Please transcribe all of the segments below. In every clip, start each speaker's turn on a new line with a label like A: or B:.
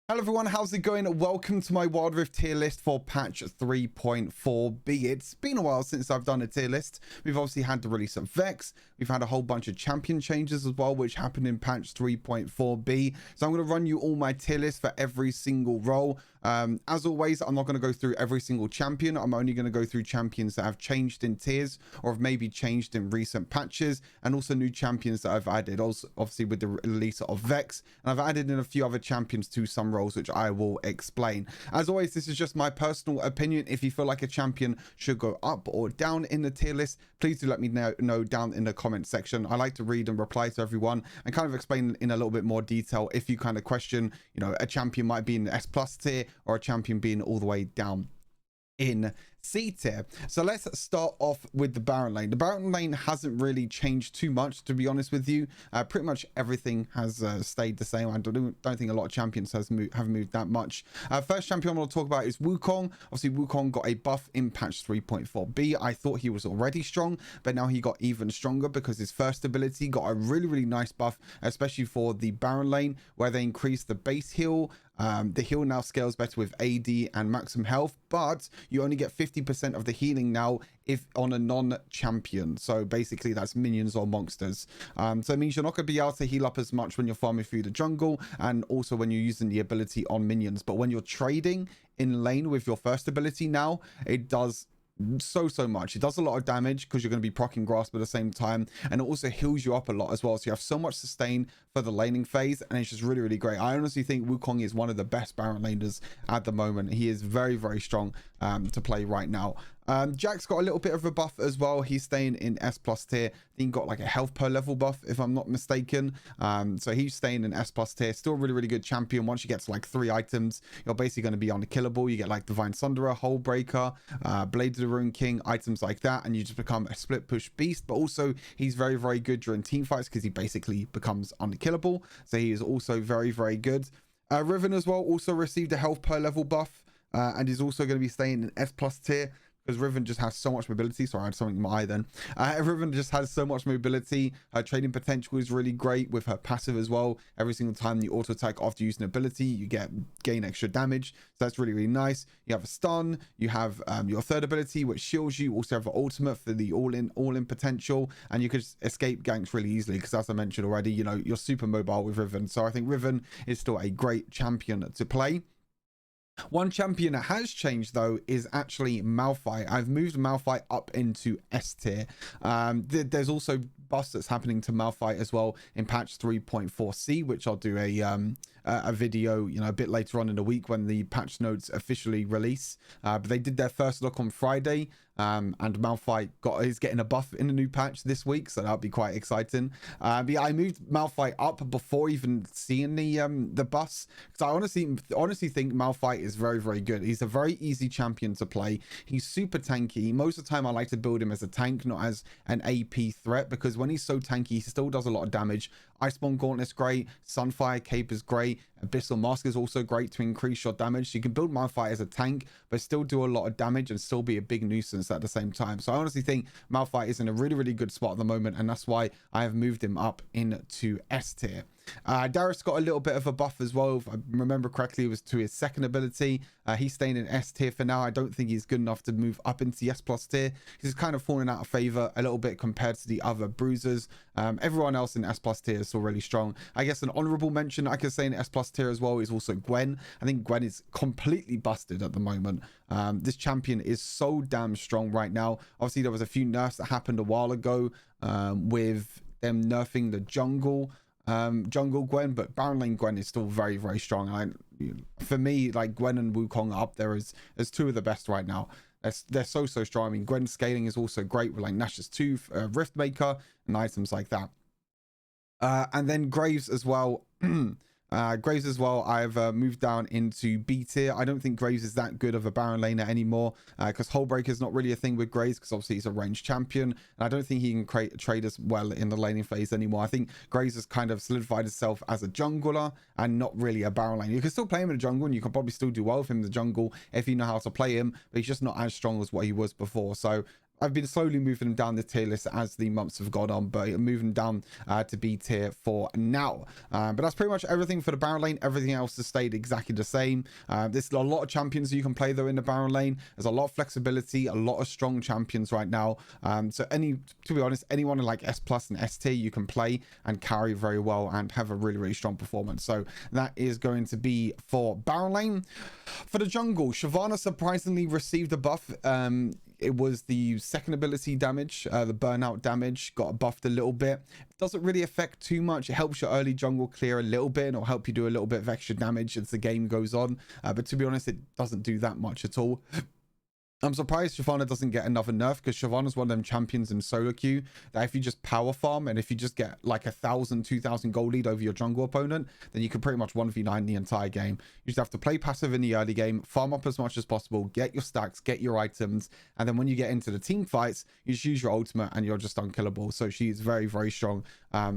A: Hello everyone, how's it going? Welcome to my Wild Rift tier list for patch 3.4b. It's been a while since I've done a tier list. We've obviously had the release of Vex. We've had a whole bunch of champion changes as well, which happened in patch 3.4b. So I'm going to run you all my tier list for every single role. As always, I'm not going to go through every single champion. I'm only going to go through champions that have changed in tiers or have maybe changed in recent patches, and also new champions that I've added, also obviously with the release of Vex. And I've added in a few other champions to some roles, which I will explain. As always, this is just my personal opinion. If you feel like a champion should go up or down in the tier list, please do let me know down in the comment section. I like to read and reply to everyone and kind of explain in a little bit more detail if you kind of question, you know, a champion might be in the S+ tier or a champion being all the way down in C tier. So let's start off with the Baron lane. The Baron lane hasn't really changed too much, to be honest with you. Pretty much everything has stayed the same. I don't think a lot of champions have moved that much. First champion I'm going to talk about is Wukong. Obviously, Wukong got a buff in patch 3.4b. I thought he was already strong, but now he got even stronger because his first ability got a really nice buff, especially for the Baron lane, where they increased the base heal. The heal now scales better with AD and maximum health, but you only get 50% of the healing now if on a non-champion. So basically that's minions or monsters. So it means you're not going to be able to heal up as much when you're farming through the jungle, and also when you're using the ability on minions. But when you're trading in lane with your first ability now, it does so much. It does a lot of damage because you're going to be proccing grasp at the same time, and it also heals you up a lot as well, so you have so much sustain for the laning phase, and it's just really great. I honestly think Wukong is one of the best Baron laners at the moment. He is very strong to play right now. Jack's got a little bit of a buff as well. He's staying in S+ tier. I think he got like a health per level buff, if I'm not mistaken. So he's staying in S+ tier. Still really good champion. Once you get to like 3 items, you're basically going to be unkillable. You get like Divine Sunderer, Hole Breaker, Blade of the Rune King, items like that, and you just become a split push beast. But also he's very good during team fights because he basically becomes unkillable. So he is also very good. Riven as well also received a health per level buff, and is also going to be staying in S+ tier, because Riven just has so much mobility. Sorry, I had something in my eye then. Riven just has so much mobility. Her trading potential is really great with her passive as well. Every single time you auto attack after using an ability, you gain extra damage. So that's really nice. You have a stun. You have your third ability, which shields you. You also have an ultimate for the all-in potential, and you could escape ganks really easily because, as I mentioned already, you know, you're super mobile with Riven. So I think Riven is still a great champion to play. One champion that has changed though is actually Malphite. I've moved Malphite up into S tier. There's also buffs that's happening to Malphite as well in patch 3.4c, which I'll do a video, you know, a bit later on in the week when the patch notes officially release. But they did their first look on Friday, and Malphite is getting a buff in the new patch this week, so that'll be quite exciting. But yeah, I moved Malphite up before even seeing the buffs, because I honestly think Malphite is very good. He's a very easy champion to play. He's super tanky. Most of the time I like to build him as a tank, not as an AP threat, because when he's so tanky, he still does a lot of damage. Iceborne Gauntlet's great, Sunfire Cape is great, Abyssal Mask is also great to increase your damage. So you can build Malphite as a tank, but still do a lot of damage and still be a big nuisance at the same time. So I honestly think Malphite is in a really good spot at the moment, and that's why I have moved him up into S tier. Darius got a little bit of a buff as well. If I remember correctly, it was to his second ability. He's staying in S tier for now. I don't think he's good enough to move up into the S+ tier. He's kind of falling out of favor a little bit compared to the other bruisers. Everyone else in S+ tier is still really strong. I guess an honorable mention I could say in S+ tier as well is also Gwen. I think Gwen is completely busted at the moment. This champion is so damn strong right now. Obviously, there was a few nerfs that happened a while ago with them nerfing the jungle Gwen, but Baron lane Gwen is still very strong. For me, like, Gwen and Wukong are up there as two of the best right now. They're so strong. I mean, Gwen's scaling is also great with like Nash's Tooth, Riftmaker, and items like that. And then Graves as well. I've moved down into B tier. I don't think Graves is that good of a Baron laner anymore, because Hole Breaker is not really a thing with Graves, because obviously he's a ranged champion, and I don't think he can trade as well in the laning phase anymore. I think Graves has kind of solidified himself as a jungler and not really a Baron laner. You can still play him in the jungle, and you can probably still do well with him in the jungle if you know how to play him, but he's just not as strong as what he was before. So I've been slowly moving them down the tier list as the months have gone on, but moving down to B tier for now. But that's pretty much everything for the Baron lane. Everything else has stayed exactly the same. There's a lot of champions you can play though in the Baron lane. There's a lot of flexibility, a lot of strong champions right now. So to be honest, anyone in like S plus and S tier you can play and carry very well and have a really, really strong performance. So that is going to be for Baron lane. For the jungle, Shyvana surprisingly received a buff. It was the second ability damage, the burnout damage got buffed a little bit. It doesn't really affect too much. It helps your early jungle clear a little bit, and it'll help you do a little bit of extra damage as the game goes on. But to be honest, it doesn't do that much at all. I'm surprised Shyvana doesn't get another nerf, because Shyvana's one of them champions in solo queue that if you just power farm and if you just get like 1,000, 2,000 gold lead over your jungle opponent, then you can pretty much 1v9 the entire game. You just have to play passive in the early game, farm up as much as possible, get your stacks, get your items, and then when you get into the team fights, you just use your ultimate and you're just unkillable. So she's very, very strong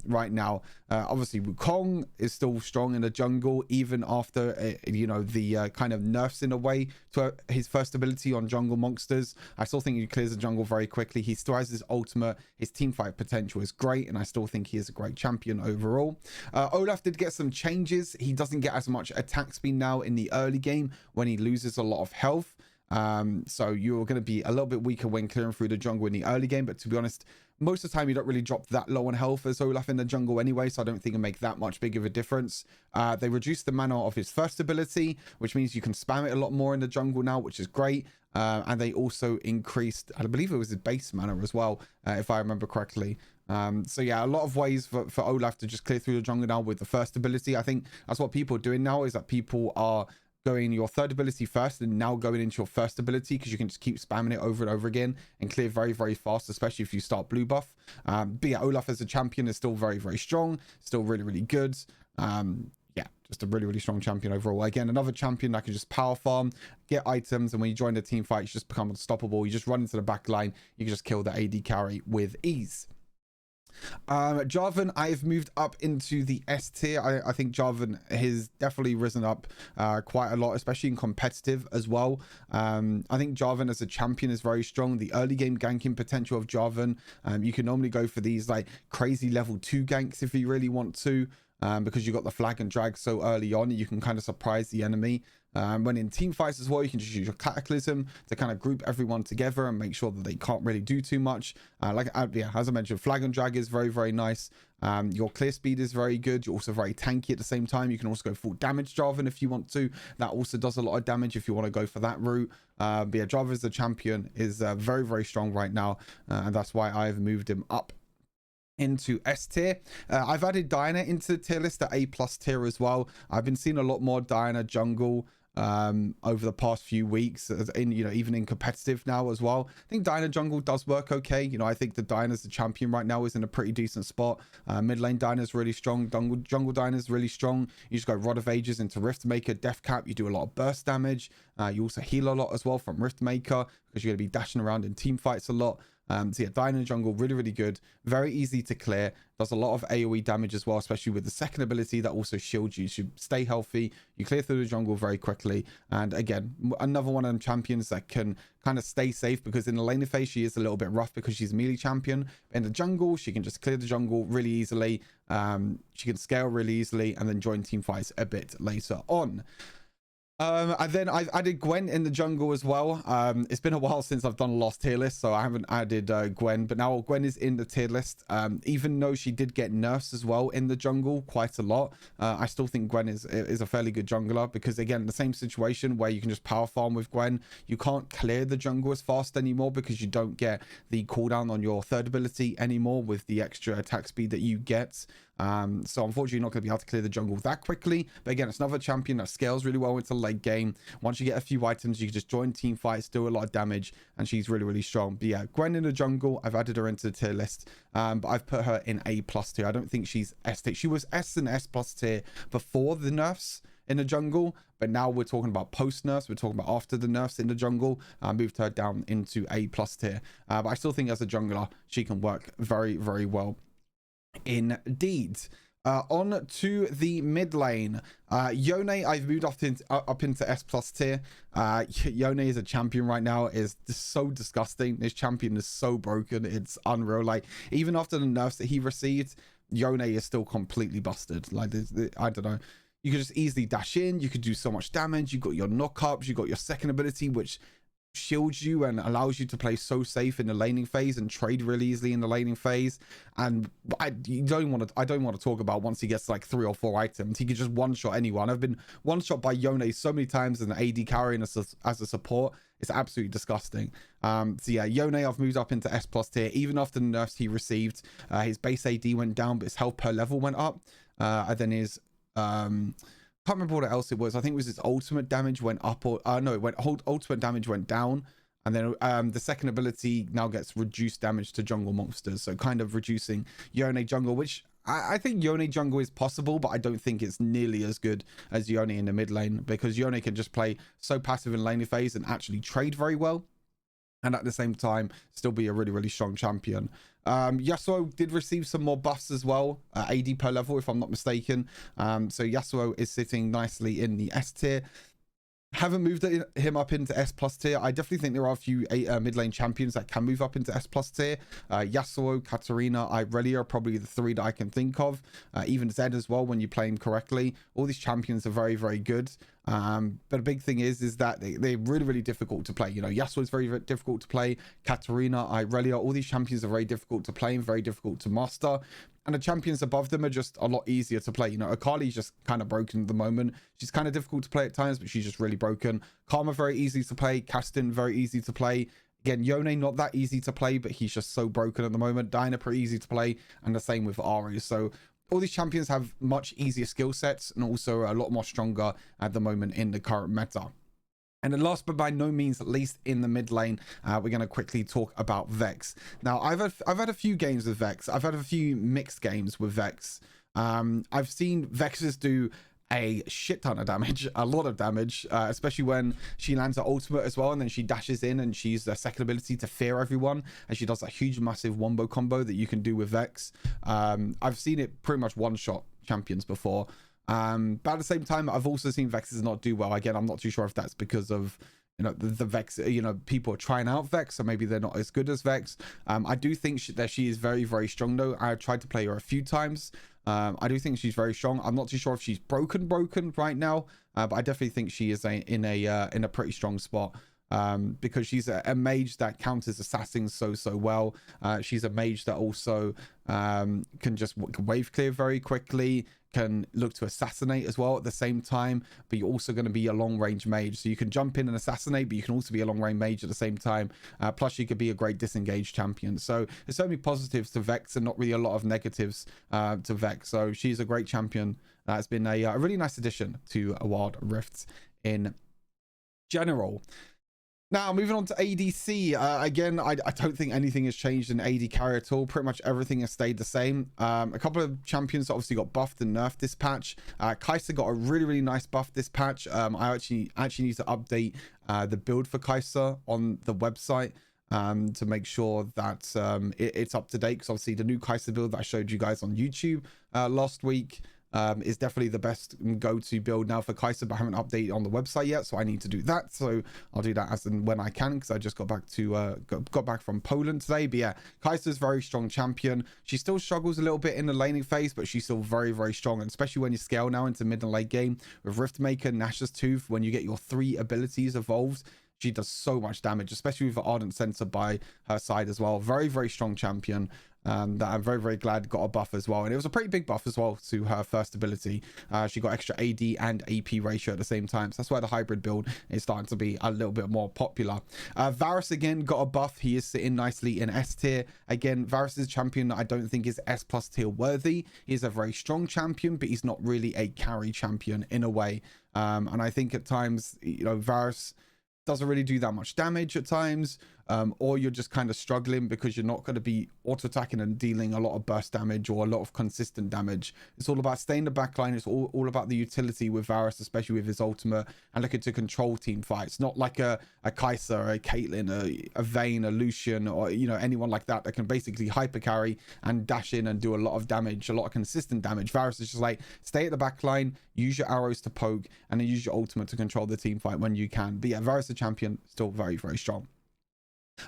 A: right now. Obviously Wukong is still strong in the jungle, even after you know, the kind of nerfs in a way to his first ability on jungle monsters. I still think he clears the jungle very quickly. He still has his ultimate. His team fight potential is great, and I still think he is a great champion overall. Olaf did get some changes. He doesn't get as much attack speed now in the early game when he loses a lot of health. So you're going to be a little bit weaker when clearing through the jungle in the early game, but to be honest, most of the time you don't really drop that low on health as Olaf in the jungle anyway, so I don't think it'll make that much big of a difference. They reduced the mana of his first ability, which means you can spam it a lot more in the jungle now, which is great. And they also increased, I believe it was his base mana as well, if I remember correctly. So yeah, a lot of ways for Olaf to just clear through the jungle now with the first ability. I think that's what people are doing now, is that people are going your third ability first and now going into your first ability, because you can just keep spamming it over and over again and clear very, very fast, especially if you start blue buff. But yeah, Olaf as a champion is still very, very strong, still really, really good. Yeah, just a really, really strong champion overall. Again, another champion that can just power farm, get items, and when you join the team fight, you just become unstoppable. You just run into the back line, you can just kill the AD carry with ease. Jarvan, I've moved up into the S tier. I think Jarvan has definitely risen up quite a lot, especially in competitive as well. I think Jarvan as a champion is very strong. The early game ganking potential of Jarvan, you can normally go for these like crazy level 2 ganks if you really want to, because you got the flag and drag so early on, you can kind of surprise the enemy. When in team fights as well, you can just use your Cataclysm to kind of group everyone together and make sure that they can't really do too much. Yeah, as I mentioned, flag and drag is very, very nice. Your clear speed is very good. You're also very tanky at the same time. You can also go full damage Jarvan if you want to. That also does a lot of damage if you want to go for that route. But yeah, Jarvan as a champion is very, very strong right now, and that's why I've moved him up into S tier. I've added Diana into the tier list at A+ tier as well. I've been seeing a lot more Diana jungle over the past few weeks, in, you know, even in competitive now as well. I think Diana jungle does work okay. You know, I think the Diana's the champion right now is in a pretty decent spot. Mid lane Diana's really strong. Jungle Diana's really strong. You just go Rod of Ages into Riftmaker, Death Cap. You do a lot of burst damage. You also heal a lot as well from Riftmaker, because you're going to be dashing around in team fights a lot. So yeah, Diana jungle, really, really good. Very easy to clear. Does a lot of AoE damage as well, especially with the second ability that also shields you. You should stay healthy. You clear through the jungle very quickly. And again, another one of them champions that can kind of stay safe, because in the laning phase, she is a little bit rough because she's a melee champion. In the jungle, she can just clear the jungle really easily. She can scale really easily and then join team fights a bit later on. And then I've added Gwen in the jungle as well. It's been a while since I've done a lost tier list, so I haven't added Gwen, but now Gwen is in the tier list. Even though she did get nerfs as well in the jungle quite a lot, I still think Gwen is a fairly good jungler, because again, the same situation where you can just power farm with Gwen, you can't clear the jungle as fast anymore because you don't get the cooldown on your third ability anymore with the extra attack speed that you get. So unfortunately you're not going to be able to clear the jungle that quickly, but again, it's another champion that scales really well into late game. Once you get a few items, you can just join team fights, do a lot of damage, and she's really, really strong. But yeah, Gwen in the jungle, I've added her into the tier list, but I've put her in A+ tier. I don't think she's S tier. She was S and S+ tier before the nerfs in the jungle, but now we're talking about post nerfs. We're talking about after the nerfs in the jungle. I moved her down into A+ tier, but I still think as a jungler she can work very, very well indeed. On to the mid lane. Yone, I've moved up into S plus tier. Yone is a champion right now. Is so disgusting. This champion is so broken. It's unreal. Like, even after the nerfs that he received, Yone is still completely busted. Like, I don't know. You could just easily dash in. You could do so much damage. You got your knock-ups. You got your second ability, which shields you and allows you to play so safe in the laning phase and trade really easily in the laning phase. And I don't want to talk about once he gets like 3 or 4 items, he could just one-shot anyone. I've been one-shot by Yone so many times in the AD carry and as a support. It's absolutely disgusting. So yeah, Yone, I've moved up into S plus tier. Even after the nerfs he received, his base AD went down, but his health per level went up. And then his can't remember what else it was. I think it was his ultimate damage went up, or no, it went ultimate damage went down, and then the second ability now gets reduced damage to jungle monsters, so kind of reducing Yone jungle, which I think Yone jungle is possible, but I don't think it's nearly as good as Yone in the mid lane, because Yone can just play so passive in laning phase and actually trade very well, and at the same time still be a really, really strong champion. Yasuo did receive some more buffs as well, AD per level if I'm not mistaken. So Yasuo is sitting nicely in the S tier. Haven't moved him up into S plus tier. I definitely think there are a few mid lane champions that can move up into S plus tier. Yasuo, Katarina, Irelia are probably the 3 that I can think of. Even Zed as well, when you play him correctly. All these champions are very, very good. But a big thing is that they're really, really difficult to play. You know, Yasuo is very, very difficult to play. Katarina, Irelia, all these champions are very difficult to play and very difficult to master. And the champions above them are just a lot easier to play. You know, Akali's just kind of broken at the moment. She's kind of difficult to play at times, but she's just really broken. Karma, very easy to play. Kastin, very easy to play. Again, Yone, not that easy to play, but he's just so broken at the moment. Dinah, pretty easy to play. And the same with Ari. So all these champions have much easier skill sets and also a lot more stronger at the moment in the current meta. And then last but by no means least in the mid lane, we're going to quickly talk about Vex. Now, I've had a few games with Vex. I've had a few mixed games with Vex. I've seen Vexes do a shit ton of damage, a lot of damage, especially when she lands her ultimate as well, and then she dashes in and she uses her second ability to fear everyone, and she does that huge massive wombo combo that you can do with Vex. I've seen it pretty much one-shot champions before. But at the same time, I've also seen Vexes not do well. Again, I'm not too sure if that's because of, you know, the Vex, you know, people are trying out Vex, so maybe they're not as good as Vex. I do think that she is very, very strong though. I tried to play her a few times. I do think she's very strong. I'm not too sure if she's broken right now, but I definitely think she is in a pretty strong spot. Because she's a mage that counters assassins so well. She's a mage that also can just wave clear very quickly, can look to assassinate as well at the same time, but you're also going to be a long range mage, so you can jump in and assassinate, but you can also be a long range mage at the same time. Plus she could be a great disengaged champion. So there's so many positives to Vex and not really a lot of negatives to Vex. So she's a great champion. That's been a really nice addition to Wild Rifts in general. Now, moving on to ADC. Again, I don't think anything has changed in AD carry at all. Pretty much everything has stayed the same. A couple of champions obviously got buffed and nerfed this patch. Kai'Sa got a really, really nice buff this patch. I actually need to update the build for Kai'Sa on the website to make sure that it's up to date. Because obviously the new Kai'Sa build that I showed you guys on YouTube last week is definitely the best go-to build now for Kai'Sa, but I haven't updated on the website yet, so I need to do that. So I'll do that as and when I can, because I just got back to got back from Poland today. But yeah, Kai'Sa's very strong champion. She still struggles a little bit in the laning phase, but she's still very, very strong, and especially when you scale now into mid and late game with Riftmaker, Nash's Tooth, when you get your 3 abilities evolved, she does so much damage, especially with the Ardent Sensor by her side as well. Very, very strong champion. That I'm very, very glad got a buff as well, and it was a pretty big buff as well to her first ability. She got extra AD and AP ratio at the same time, so that's why the hybrid build is starting to be a little bit more popular. Varus again got a buff. He is sitting nicely in S tier. Again, Varus is a champion that I don't think is S plus tier worthy. He's a very strong champion, but he's not really a carry champion in a way, and I think at times, you know, Varus doesn't really do that much damage at times. or you're just kind of struggling because you're not going to be auto attacking and dealing a lot of burst damage or a lot of consistent damage. It's all about staying in the backline. It's all about the utility with Varus, especially with his ultimate, and looking to control team fights. Not like a Kai'Sa, a Caitlyn, a Vayne, a Lucian, or anyone like that can basically hyper carry and dash in and do a lot of damage, a lot of consistent damage. Varus is just like, stay at the back line, use your arrows to poke, and then use your ultimate to control the team fight when you can. But yeah, Varus the champion, still very, very strong.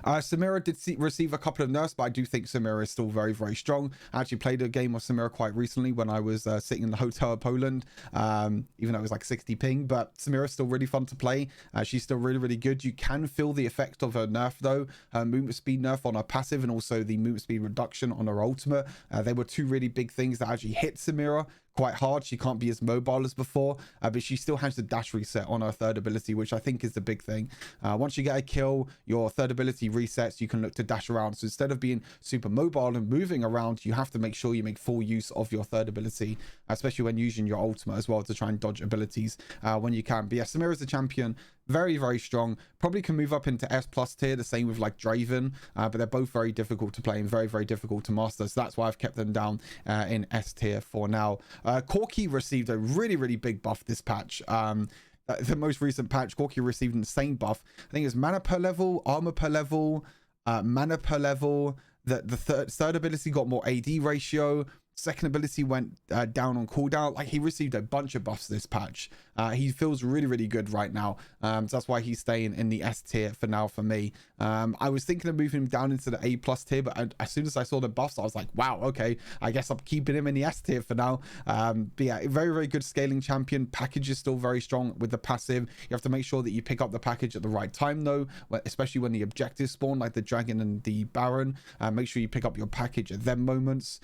A: Samira did receive a couple of nerfs, but I do think Samira is still very, very strong. I actually played a game of Samira quite recently when I was sitting in the hotel in Poland, even though it was like 60 ping, but Samira is still really fun to play. She's still really, really good. You can feel the effect of her nerf though, her movement speed nerf on her passive and also the movement speed reduction on her ultimate. They were two really big things that actually hit Samira quite hard. She can't be as mobile as before, but she still has the dash reset on her third ability, which I think is the big thing. Once you get a kill, your third ability resets, you can look to dash around. So instead of being super mobile and moving around, you have to make sure you make full use of your third ability, especially when using your ultimate as well to try and dodge abilities when you can. But yeah, Samira's the champion. Very, very strong. Probably can move up into S+ tier, the same with like Draven, but they're both very difficult to play and very, very difficult to master. So that's why I've kept them down in S tier for now. Corki received a really, really big buff this patch. The most recent patch, Corki received an insane buff. I think it's mana per level, armor per level, mana per level. The third ability got more AD ratio. Second ability went down on cooldown. Like, he received a bunch of buffs this patch. He feels really, really good right now. So that's why he's staying in the S tier for now for me. I was thinking of moving him down into the A+ tier, but as soon as I saw the buffs, I was like, wow, okay, I guess I'm keeping him in the S tier for now. But yeah, very, very good scaling champion. Package is still very strong with the passive. You have to make sure that you pick up the package at the right time though, especially when the objectives spawn, like the dragon and the baron. Make sure you pick up your package at them moments.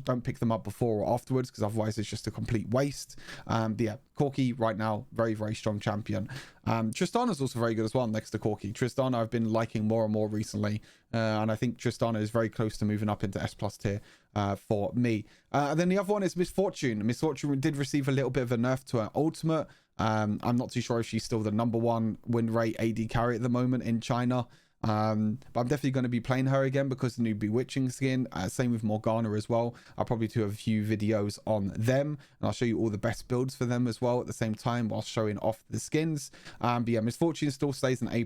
A: Don't pick them up before or afterwards, because otherwise it's just a complete waste. But yeah, Corki right now, very, very strong champion. Tristana is also very good as well next to Corki. Tristana I've been liking more and more recently, and I think Tristana is very close to moving up into S+ tier for me. And then the other one is Miss Fortune. Miss Fortune did receive a little bit of a nerf to her ultimate. I'm not too sure if she's still the #1 win rate AD carry at the moment in China. But I'm definitely going to be playing her again because the new Bewitching skin. Same with Morgana as well. I'll probably do a few videos on them, and I'll show you all the best builds for them as well at the same time while showing off the skins. But yeah, Miss Fortune still stays in A+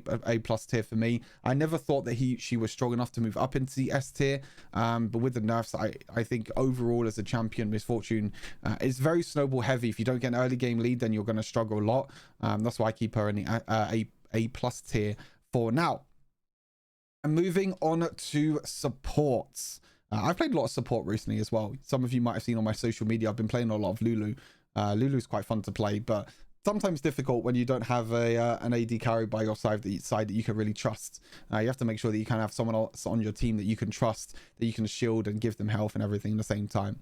A: tier for me. I never thought that she was strong enough to move up into the S tier, but with the nerfs, I think overall as a champion, Miss Fortune is very snowball heavy. If you don't get an early game lead, then you're going to struggle a lot. That's why I keep her in the A+ tier for now. And moving on to supports. I've played a lot of support recently as well. Some of you might have seen on my social media, I've been playing a lot of Lulu. Lulu's quite fun to play, but sometimes difficult when you don't have an AD carry by your side that you can really trust. You have to make sure that you can have someone else on your team that you can trust, that you can shield and give them health and everything at the same time.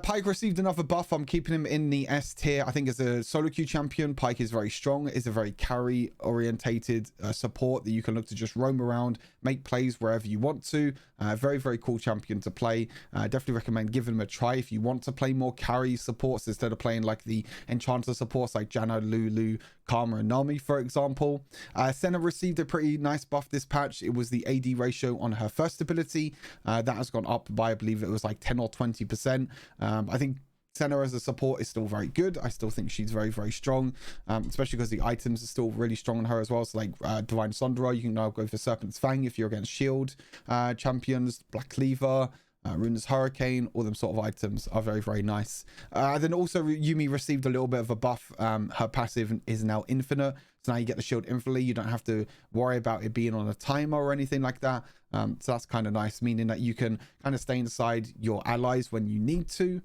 A: Pyke received another buff. I'm keeping him in the S tier. I think as a solo queue champion, Pyke is very strong. Is a very carry orientated support that you can look to just roam around, make plays wherever you want to. Very, very cool champion to play. Definitely recommend giving him a try if you want to play more carry supports instead of playing like the enchanter supports like Janna, Lulu, Karma, and Nami, for example. Senna received a pretty nice buff this patch. It was the AD ratio on her first ability. That has gone up by, I believe it was like 10 or 20%. I think Senna as a support is still very good. I still think she's very, very strong, especially because the items are still really strong on her as well. So like Divine Sunderer, you can now go for Serpent's Fang if you're against shield champions. Black Cleaver, Runa's Hurricane, all them sort of items are very, very nice. Then also Yumi received a little bit of a buff. Her passive is now infinite, so now you get the shield infinitely. You don't have to worry about it being on a timer or anything like that. So that's kind of nice, meaning that you can kind of stay inside your allies when you need to,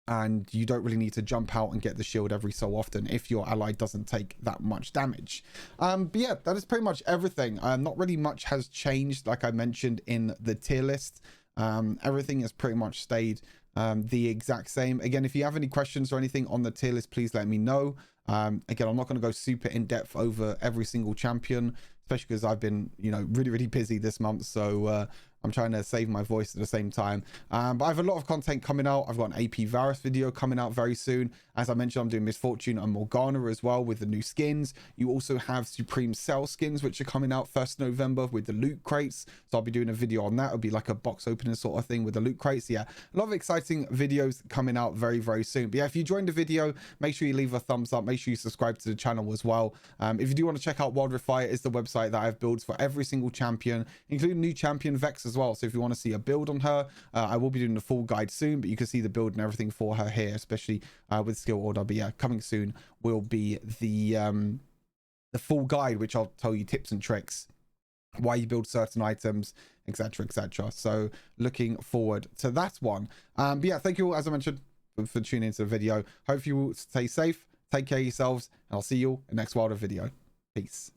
A: and you don't really need to jump out and get the shield every so often if your ally doesn't take that much damage. But yeah, that is pretty much everything. Not really much has changed, like I mentioned in the tier list. Everything has pretty much stayed the exact same. Again, if you have any questions or anything on the tier list, please let me know. Again, I'm not going to go super in depth over every single champion, especially because I've been, really, really busy this month. So I'm trying to save my voice at the same time. But I have a lot of content coming out. I've got an AP Varus video coming out very soon. As I mentioned, I'm doing Miss Fortune and Morgana as well with the new skins. You also have Supreme Cell skins, which are coming out 1st November with the loot crates. So I'll be doing a video on that. It'll be like a box opening sort of thing with the loot crates. Yeah, a lot of exciting videos coming out very, very soon. But yeah, if you enjoyed the video, make sure you leave a thumbs up. Make sure you subscribe to the channel as well. If you do want to check out Wild Rift Fire, it's the website that I've built for every single champion, including new champion Vex as well. So if you want to see a build on her, I will be doing the full guide soon, but you can see the build and everything for her here, especially with skill order. But yeah, coming soon will be the full guide, which I'll tell you tips and tricks, why you build certain items, etc, etc. So looking forward to that one. But yeah, thank you all, as I mentioned, for tuning into the video. Hope you will stay safe, take care of yourselves, and I'll see you all in the next Wilder video. Peace.